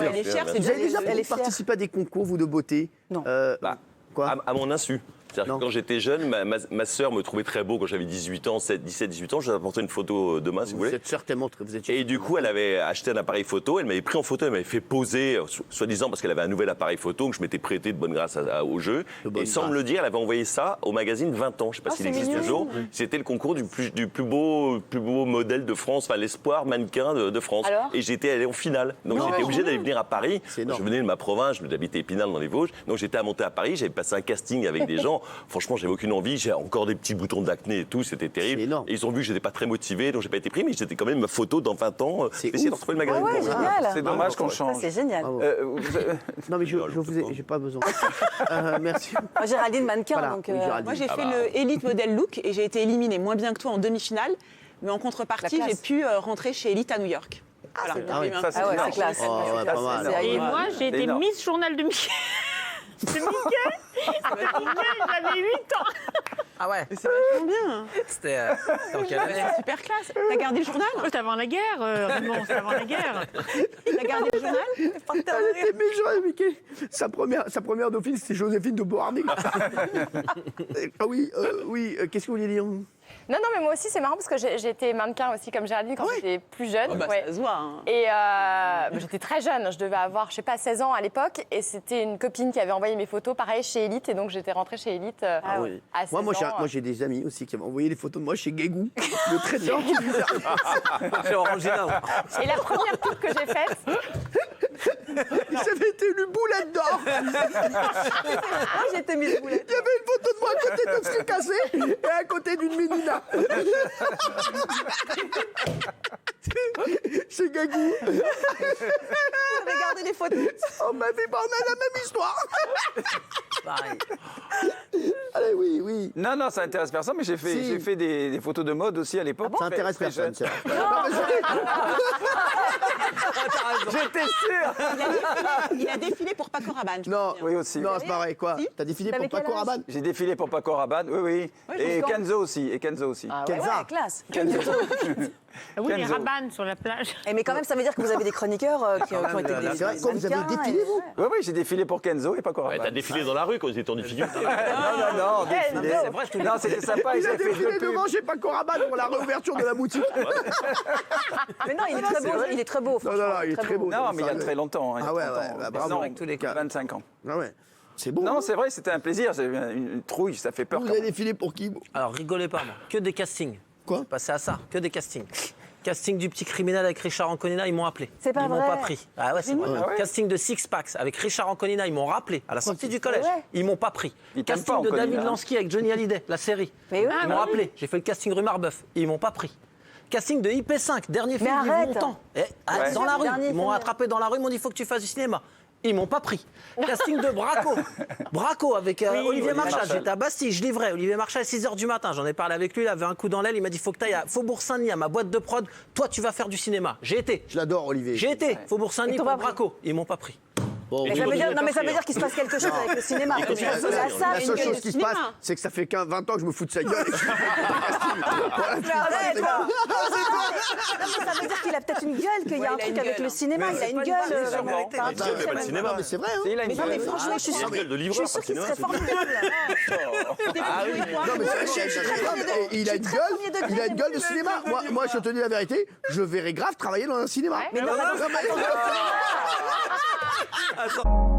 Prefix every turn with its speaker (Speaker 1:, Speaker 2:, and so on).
Speaker 1: sûr.
Speaker 2: Elle est fière, c'est
Speaker 3: Vous avez déjà
Speaker 2: elle est fière.
Speaker 3: participé à des concours, vous, de beauté?
Speaker 2: Non.
Speaker 3: Quoi?
Speaker 1: À mon insu. C'est-à-dire que quand j'étais jeune, ma sœur me trouvait très beau quand j'avais 18 ans, 17-18 ans. Je lui ai apporté une photo demain, si vous voulez.
Speaker 3: Vous êtes certainement très...
Speaker 1: Et du coup, elle avait acheté un appareil photo, elle m'avait pris en photo, elle m'avait fait poser, soi-disant parce qu'elle avait un nouvel appareil photo que je m'étais prêté de bonne grâce au jeu. Et sans me le dire, elle avait envoyé ça au magazine 20 ans, je ne sais pas s'il existe toujours. C'était le concours du plus beau modèle de France, enfin l'espoir mannequin de France.
Speaker 2: Alors
Speaker 1: et j'étais allé en finale. Donc j'étais obligé d'aller venir à Paris. Je venais de ma province, j'habitais Épinal dans les Vosges. Donc j'étais à monter à Paris, j'avais passé un casting avec des gens. Franchement, j'avais aucune envie, j'ai encore des petits boutons d'acné et tout, c'était terrible. Et ils ont vu que j'étais pas très motivé, donc j'ai pas été pris, mais j'étais quand même ma photo dans 20 ans. J'ai essayé de retrouver le magazine.
Speaker 2: Ouais, génial.
Speaker 4: C'est dommage qu'on change.
Speaker 2: Ça, c'est génial.
Speaker 3: Non, mais je vous ai... J'ai pas besoin. Merci.
Speaker 2: Moi, Géraldine, mannequin,
Speaker 3: Voilà,
Speaker 2: donc...
Speaker 3: oui, Géraldine.
Speaker 5: Moi, j'ai fait le Elite Model Look et j'ai été éliminée moins bien que toi en demi-finale. Mais en contrepartie, j'ai pu rentrer chez Elite à New York. Voilà.
Speaker 3: Ah oui,
Speaker 4: ça, c'est
Speaker 2: ouais,
Speaker 4: énorme.
Speaker 2: c'est classe.
Speaker 3: Oh, ouais, pas mal.
Speaker 2: C'est
Speaker 6: Et
Speaker 2: agréable.
Speaker 6: moi, j'ai été
Speaker 4: énorme.
Speaker 6: Miss Journal de Mickey. C'est Mickey. J'avais 8 ans.
Speaker 7: Ah ouais,
Speaker 5: C'est vachement bien.
Speaker 7: c'était dans quelle année?
Speaker 5: C'est super classe. T'as gardé le journal?
Speaker 6: C'était avant la guerre, Raymond, c'était avant la guerre.
Speaker 5: T'as gardé le journal?
Speaker 3: Elle était méchante, Mickey. Sa première dauphine, c'était Joséphine de Beauharnais. Ah oui, qu'est-ce que vous vouliez dire?
Speaker 8: Non, mais moi aussi, c'est marrant parce que j'ai été mannequin aussi comme Géraldine quand j'étais plus jeune. Ouais.
Speaker 5: Ça se voit. Hein.
Speaker 8: Et j'étais très jeune, je devais avoir, je sais pas, 16 ans à l'époque. Et c'était une copine qui avait envoyé mes photos, pareil, chez Elite. Et donc, j'étais rentrée chez Elite à 16 ans.
Speaker 3: Moi, j'ai des amis aussi qui avaient envoyé des photos de moi chez Guégou, le traiteur.
Speaker 7: C'est Orangina.
Speaker 8: Et la première pub que j'ai faite,
Speaker 3: Ils avaient été élus boulette d'or.
Speaker 2: Moi, j'ai été mise boulette.
Speaker 3: Il y avait une photo de moi à côté d'un truc cassé et à côté d'une ménina. Chez Guégou.
Speaker 2: Regardez les photos.
Speaker 3: On a la même histoire.
Speaker 7: Pareil.
Speaker 3: Allez, oui.
Speaker 4: Non, ça intéresse personne, mais j'ai fait des photos de mode aussi à l'époque.
Speaker 3: Ça intéresse personne, c'est vrai.
Speaker 4: J'étais sûr.
Speaker 5: Il a défilé pour Paco Rabanne.
Speaker 3: Non,
Speaker 4: Oui, aussi.
Speaker 3: non, c'est pareil, quoi.
Speaker 5: Si.
Speaker 3: T'as défilé
Speaker 8: T'avais
Speaker 3: pour Paco
Speaker 8: quel âge
Speaker 3: Rabanne?
Speaker 4: J'ai défilé pour Paco Rabanne, oui. Et Kenzo aussi.
Speaker 2: Ah ouais,
Speaker 3: Kenza.
Speaker 2: ouais, classe.
Speaker 6: Ah oui, les
Speaker 4: Kenzo.
Speaker 6: rabannes sur la plage.
Speaker 2: Mais quand même, ça veut dire que vous avez des chroniqueurs qui ont été des
Speaker 3: C'est vrai, quoi, vous avez
Speaker 2: mannequins
Speaker 3: défilé, vous?
Speaker 4: Oui, j'ai défilé pour Kenzo et Paco
Speaker 1: Ouais,
Speaker 4: Rabanne.
Speaker 1: T'as défilé dans la rue quand vous étiez en difficulté.
Speaker 4: Non, défilé.
Speaker 7: C'est vrai, je te dis.
Speaker 4: Non, c'était sympa,
Speaker 3: Il
Speaker 4: ils
Speaker 3: a
Speaker 4: avaient fait
Speaker 3: défilé
Speaker 4: 2 pubs.
Speaker 3: devant chez Paco Rabanne pour la réouverture de la boutique.
Speaker 2: Mais non, il est très beau. Il est très beau.
Speaker 3: Non, il est très beau.
Speaker 4: Non, mais il y a très longtemps.
Speaker 3: Ah ouais, bravo.
Speaker 4: Non,
Speaker 3: Avec
Speaker 7: tous les cas.
Speaker 4: 25 ans.
Speaker 3: Ah ouais, c'est beau.
Speaker 4: Non, c'est vrai, c'était un plaisir. C'est une trouille, ça fait peur.
Speaker 3: Vous avez défilé pour qui?
Speaker 7: Alors, rigolez pas, moi. Que des castings.
Speaker 3: Quoi?
Speaker 7: Passez à ça, que des castings. Casting du petit criminel avec Richard Anconina, ils m'ont appelé.
Speaker 2: C'est pas
Speaker 7: Ils m'ont
Speaker 2: vrai.
Speaker 7: pas pris. Ah ouais, c'est vrai.
Speaker 4: Ah ouais.
Speaker 7: Casting de Six Packs avec Richard Anconina, ils m'ont rappelé à la sortie du collège.
Speaker 2: Ouais.
Speaker 7: Ils m'ont pas pris.
Speaker 4: Ils t'aiment
Speaker 7: Casting
Speaker 4: pas,
Speaker 7: de
Speaker 4: Anconina,
Speaker 7: David
Speaker 4: hein.
Speaker 7: Lansky avec Johnny Hallyday, la série.
Speaker 2: Mais oui.
Speaker 7: Ils m'ont appelé. J'ai fait le casting rue Marbeuf. Ils m'ont pas pris. Casting de IP5, dernier film d'Yves
Speaker 2: arrête.
Speaker 7: Montand.
Speaker 4: Ouais.
Speaker 7: Dans la rue.
Speaker 2: Dernier
Speaker 7: Ils m'ont
Speaker 2: film.
Speaker 7: attrapé dans la rue, ils m'ont dit il faut que tu fasses du cinéma. Ils m'ont pas pris. Casting de Braco. Braco avec Olivier Marchal. J'étais à Bastille, je livrais. Olivier Marchal à 6h du matin. J'en ai parlé avec lui, il avait un coup dans l'aile. Il m'a dit faut que tu ailles à Faubourg Saint-Denis, à ma boîte de prod. Toi, tu vas faire du cinéma. J'ai été.
Speaker 3: Je l'adore, Olivier.
Speaker 7: J'ai été. Faubourg Saint-Denis
Speaker 2: Ils t'ont
Speaker 7: pour
Speaker 2: pas pris.
Speaker 7: Braco. Ils m'ont pas pris.
Speaker 3: Bon,
Speaker 2: Mais ça veut dire, non, mais ça veut dire qu'il se passe quelque chose avec le cinéma.
Speaker 1: Il continue à
Speaker 2: C'est à ça.
Speaker 3: la
Speaker 5: une
Speaker 3: seule
Speaker 5: gueule
Speaker 3: chose
Speaker 5: de
Speaker 3: qui se
Speaker 5: cinéma.
Speaker 3: passe, c'est que ça fait 20 ans que je me fous de sa gueule.
Speaker 2: Arrête, toi. Ça veut dire qu'il a peut-être une gueule, qu'il y a un
Speaker 5: Ouais, il a
Speaker 2: truc
Speaker 5: une
Speaker 2: avec
Speaker 5: gueule.
Speaker 2: le cinéma. Il a une gueule.
Speaker 4: sûrement.
Speaker 2: T'as un
Speaker 1: Il a une gueule,
Speaker 2: truc,
Speaker 1: mais pas de cinéma.
Speaker 3: Non, mais c'est vrai, hein.
Speaker 4: Il a une
Speaker 2: Mais non, mais
Speaker 4: gueule.
Speaker 2: franchement, je suis sûre
Speaker 1: Une gueule de
Speaker 2: je
Speaker 1: livreur,
Speaker 2: suis sûre
Speaker 1: pas
Speaker 2: qu'il
Speaker 1: de
Speaker 2: serait
Speaker 1: cinéma.
Speaker 2: formidable.
Speaker 3: Non, mais il a une gueule, il a une gueule de cinéma. Moi, je te dis la vérité, je verrais grave travailler dans un cinéma.
Speaker 2: Mais non,
Speaker 3: Non, mais-
Speaker 2: attends.